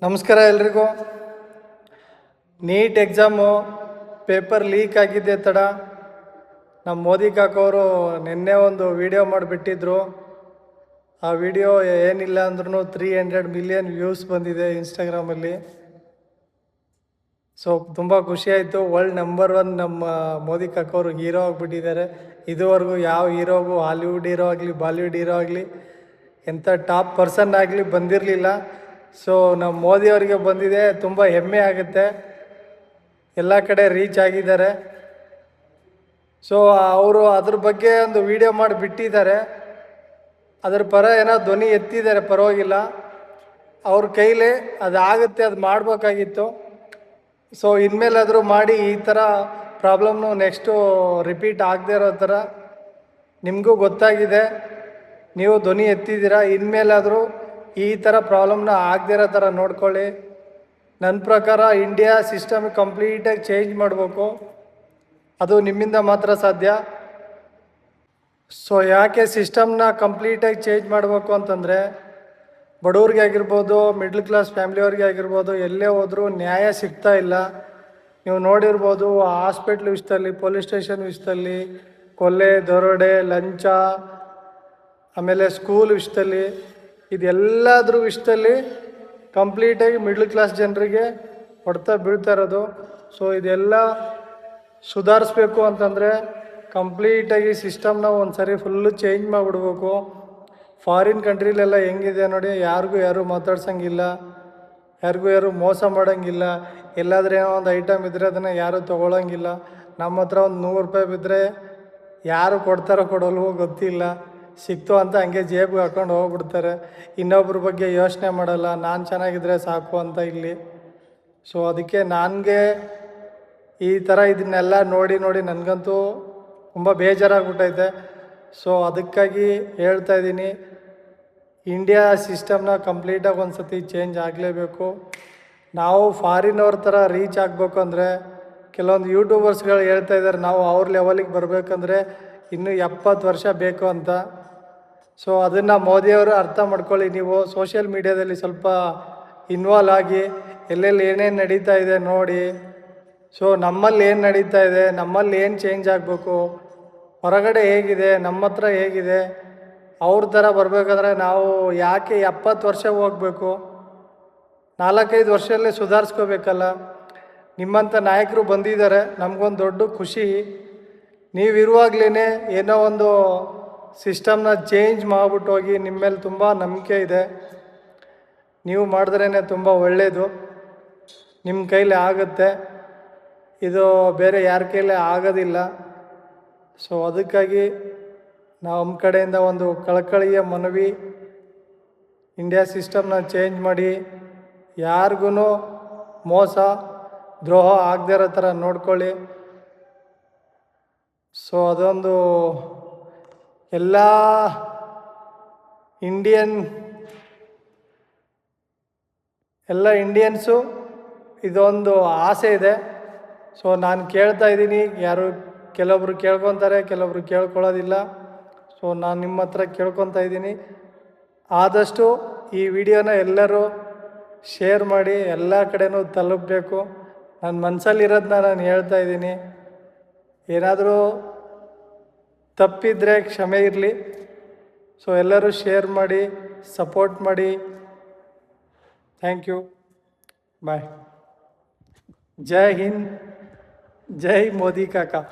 ನಮಸ್ಕಾರ ಎಲ್ರಿಗೂ. NEET exam paper leak ಆಗಿದ್ದೆ ತಡ ನಮ್ಮ ಮೋದಿ ಕಾಕೋರು ನಿನ್ನೆ ಒಂದು ವಿಡಿಯೋ ಮಾಡಿಬಿಟ್ಟಿದ್ರು. ಆ ವಿಡಿಯೋ ಏನಿಲ್ಲ ಅಂದ್ರೂ 300 ಮಿಲಿಯನ್ ವ್ಯೂಸ್ ಬಂದಿದೆ ಇನ್ಸ್ಟಾಗ್ರಾಮಲ್ಲಿ. ಸೊ ತುಂಬ ಖುಷಿಯಾಯಿತು. ವರ್ಲ್ಡ್ ನಂಬರ್ 1 ನಮ್ಮ ಮೋದಿ ಕಾಕೋರು ಹೀರೋ ಆಗಿಬಿಟ್ಟಿದ್ದಾರೆ. ಇದುವರೆಗೂ ಯಾವ ಹೀರೋಗೂ, ಹಾಲಿವುಡ್ ಹೀರೋ ಆಗಲಿ, ಬಾಲಿವುಡ್ ಹೀರೋ ಆಗಲಿ, ಎಂಥ ಟಾಪ್ ಪರ್ಸನ್ ಆಗಲಿ ಬಂದಿರಲಿಲ್ಲ. ಸೊ ನಮ್ಮ ಮೋದಿಯವರಿಗೆ ಬಂದಿದೆ, ತುಂಬ ಹೆಮ್ಮೆ ಆಗುತ್ತೆ. ಎಲ್ಲ ಕಡೆ ರೀಚ್ ಆಗಿದ್ದಾರೆ. ಸೊ ಅವರು ಅದ್ರ ಬಗ್ಗೆ ಒಂದು ವಿಡಿಯೋ ಮಾಡಿ ಬಿಟ್ಟಿದ್ದಾರೆ. ಅದ್ರ ಪರ ಏನೋ ಧ್ವನಿ ಎತ್ತಿದ್ದಾರೆ, ಪರವಾಗಿಲ್ಲ. ಅವ್ರ ಕೈಲಿ ಅದಾಗುತ್ತೆ, ಅದು ಮಾಡಬೇಕಾಗಿತ್ತು. ಸೊ ಇನ್ಮೇಲಾದರೂ ಮಾಡಿ ಈ ಥರ ಪ್ರಾಬ್ಲಮ್ನು ನೆಕ್ಸ್ಟು ರಿಪೀಟ್ ಆಗದೆ ಇರೋ ಥರ ನಿಮಗೂ ಗೊತ್ತಾಗಿದೆ, ನೀವು ಧ್ವನಿ ಎತ್ತಿದ್ದೀರಾ. ಇನ್ಮೇಲಾದರೂ ಈ ಥರ ಪ್ರಾಬ್ಲಮ್ನ ಆಗದಿರೋ ಥರ ನೋಡ್ಕೊಳ್ಳಿ. ನನ್ನ ಪ್ರಕಾರ ಇಂಡಿಯಾ ಸಿಸ್ಟಮ್ ಕಂಪ್ಲೀಟಾಗಿ ಚೇಂಜ್ ಮಾಡಬೇಕು, ಅದು ನಿಮ್ಮಿಂದ ಮಾತ್ರ ಸಾಧ್ಯ. ಸೊ ಯಾಕೆ ಸಿಸ್ಟಮ್ನ ಕಂಪ್ಲೀಟಾಗಿ ಚೇಂಜ್ ಮಾಡಬೇಕು ಅಂತಂದರೆ, ಬಡವ್ರಿಗೆ ಆಗಿರ್ಬೋದು, ಮಿಡ್ಲ್ ಕ್ಲಾಸ್ ಫ್ಯಾಮ್ಲಿಯವ್ರಿಗೆ ಆಗಿರ್ಬೋದು, ಎಲ್ಲೇ ಹೋದರೂ ನ್ಯಾಯ ಸಿಗ್ತಾ ಇಲ್ಲ. ನೀವು ನೋಡಿರ್ಬೋದು, ಹಾಸ್ಪಿಟ್ಲ್ ವಿಷಯದಲ್ಲಿ, ಪೊಲೀಸ್ ಸ್ಟೇಷನ್ ವಿಷಯದಲ್ಲಿ, ಕೊಲೆ, ದರೋಡೆ, ಲಂಚ, ಆಮೇಲೆ ಸ್ಕೂಲ್ ವಿಷಯದಲ್ಲಿ, ಇದೆಲ್ಲದ್ರ ವಿಷಯದಲ್ಲಿ ಕಂಪ್ಲೀಟಾಗಿ ಮಿಡ್ಲ್ ಕ್ಲಾಸ್ ಜನರಿಗೆ ಹೊಡ್ತಾ ಬೀಳ್ತಾ ಇರೋದು. ಸೊ ಇದೆಲ್ಲ ಸುಧಾರಿಸ್ಬೇಕು ಅಂತಂದರೆ ಕಂಪ್ಲೀಟಾಗಿ ಸಿಸ್ಟಮ್ನ ಒಂದು ಸರಿ ಫುಲ್ಲು ಚೇಂಜ್ ಮಾಡಿಬಿಡ್ಬೇಕು. ಫಾರಿನ್ ಕಂಟ್ರಿಲೆಲ್ಲ ಹೆಂಗಿದೆ ನೋಡಿ, ಯಾರು ಮಾತಾಡ್ಸೋಂಗಿಲ್ಲ, ಯಾರು ಮೋಸ ಮಾಡೋಂಗಿಲ್ಲ. ಎಲ್ಲಾದರೂ ಏನೋ ಒಂದು ಐಟಮ್ ಇದ್ದರೆ ಅದನ್ನು ಯಾರೂ ತೊಗೊಳಂಗಿಲ್ಲ. ನಮ್ಮ ಹತ್ರ ಒಂದು 100 ರೂಪಾಯಿ ಬಿದ್ದರೆ ಯಾರು ಕೊಡ್ತಾರೋ ಕೊಡೋಲ್ವೋ ಗೊತ್ತಿಲ್ಲ, ಸಿಕ್ತು ಅಂತ ಹಂಗೆ ಜೇಬಿಗೆ ಹಾಕ್ಕೊಂಡು ಹೋಗ್ಬಿಡ್ತಾರೆ. ಇನ್ನೊಬ್ರ ಬಗ್ಗೆ ಯೋಚನೆ ಮಾಡಲ್ಲ, ನಾನು ಚೆನ್ನಾಗಿದ್ದರೆ ಸಾಕು ಅಂತ ಇಲ್ಲಿ. ಸೊ ಅದಕ್ಕೆ ನನಗೆ ಈ ಥರ ಇದನ್ನೆಲ್ಲ ನೋಡಿ ನನಗಂತೂ ತುಂಬ ಬೇಜಾರಾಗ್ಬಿಟ್ಟೈತೆ. ಸೊ ಅದಕ್ಕಾಗಿ ಹೇಳ್ತಾ ಇದ್ದೀನಿ, ಇಂಡಿಯಾ ಸಿಸ್ಟಮ್ನ ಕಂಪ್ಲೀಟಾಗಿ ಒಂದು ಸತಿ ಚೇಂಜ್ ಆಗಲೇಬೇಕು. ನಾವು ಫಾರಿನವ್ರ ಥರ ರೀಚ್ ಆಗಬೇಕು ಅಂದರೆ, ಕೆಲವೊಂದು ಯೂಟ್ಯೂಬರ್ಸ್ಗಳು ಹೇಳ್ತಾ ಇದ್ದಾರೆ ನಾವು ಅವ್ರ ಲೆವೆಲಿಗೆ ಬರಬೇಕಂದ್ರೆ ಇನ್ನೂ 70 ವರ್ಷ ಬೇಕು ಅಂತ. ಸೊ ಅದನ್ನು ಮೋದಿಯವರು ಅರ್ಥ ಮಾಡ್ಕೊಳ್ಳಿ. ನೀವು ಸೋಷಿಯಲ್ ಮೀಡ್ಯಾದಲ್ಲಿ ಸ್ವಲ್ಪ ಇನ್ವಾಲ್ವ್ ಆಗಿ ಎಲ್ಲೆಲ್ಲಿ ಏನೇನು ನಡೀತಾ ಇದೆ ನೋಡಿ. ಸೊ ನಮ್ಮಲ್ಲಿ ಏನು ನಡೀತಾ ಇದೆ, ನಮ್ಮಲ್ಲಿ ಏನು ಚೇಂಜ್ ಆಗಬೇಕು, ಹೊರಗಡೆ ಹೇಗಿದೆ, ನಮ್ಮ ಹತ್ರ ಹೇಗಿದೆ, ಅವ್ರ ಥರ ಬರಬೇಕಾದ್ರೆ ನಾವು ಯಾಕೆ 70 ವರ್ಷ ಹೋಗಬೇಕು, 4-5 ವರ್ಷದಲ್ಲೇ ಸುಧಾರಿಸ್ಕೋಬೇಕಲ್ಲ. ನಿಮ್ಮಂಥ ನಾಯಕರು ಬಂದಿದ್ದಾರೆ, ನಮಗೊಂದು ದೊಡ್ಡ ಖುಷಿ. ನೀವಿರುವಾಗಲೇ ಏನೋ ಒಂದು ಸಿಸ್ಟಮ್ನ ಚೇಂಜ್ ಮಾಡಿಬಿಟ್ಟು ಹೋಗಿ. ನಿಮ್ಮ ಮೇಲೆ ತುಂಬ ನಂಬಿಕೆ ಇದೆ, ನೀವು ಮಾಡಿದ್ರೇ ತುಂಬ ಒಳ್ಳೆಯದು. ನಿಮ್ಮ ಕೈಲಿ ಆಗುತ್ತೆ, ಇದು ಬೇರೆ ಯಾರ ಕೈಲೇ ಆಗೋದಿಲ್ಲ. ಸೊ ಅದಕ್ಕಾಗಿ ನಮ್ಮ ಕಡೆಯಿಂದ ಒಂದು ಕಳಕಳಿಯ ಮನವಿ, ಇಂಡಿಯಾ ಸಿಸ್ಟಮ್ನ ಚೇಂಜ್ ಮಾಡಿ, ಯಾರಿಗೂ ಮೋಸ ದ್ರೋಹ ಆಗದೇ ಇರೋ ಥರ ನೋಡ್ಕೊಳ್ಳಿ. ಸೊ ಅದೊಂದು ಎಲ್ಲ ಇಂಡಿಯನ್ಸು ಇದೊಂದು ಆಸೆ ಇದೆ. ಸೊ ನಾನು ಕೇಳ್ತಾ ಇದ್ದೀನಿ, ಕೆಲವೊಬ್ರು ಕೇಳ್ಕೊತಾರೆ, ಕೆಲವೊಬ್ರು ಕೇಳ್ಕೊಳ್ಳೋದಿಲ್ಲ. ಸೊ ನಾನು ನಿಮ್ಮ ಹತ್ರ ಕೇಳ್ಕೊತಾ ಇದ್ದೀನಿ, ಆದಷ್ಟು ಈ ವಿಡಿಯೋನ ಎಲ್ಲರೂ ಶೇರ್ ಮಾಡಿ, ಎಲ್ಲ ಕಡೆನೂ ತಲುಪಬೇಕು. ನನ್ನ ಮನಸ್ಸಲ್ಲಿರೋದನ್ನ ನಾನು ಹೇಳ್ತಾ ಇದ್ದೀನಿ. ಏನಾದರೂ ತಪ್ಪಿದರೆ ಕ್ಷಮೆ ಇರಲಿ. ಸೊ ಎಲ್ಲರೂ ಶೇರ್ ಮಾಡಿ, ಸಪೋರ್ಟ್ ಮಾಡಿ. ಥ್ಯಾಂಕ್ ಯು, ಬಾಯ್. ಜೈ ಹಿಂದ್, ಜೈ ಮೋದಿ ಕಾಕಾ.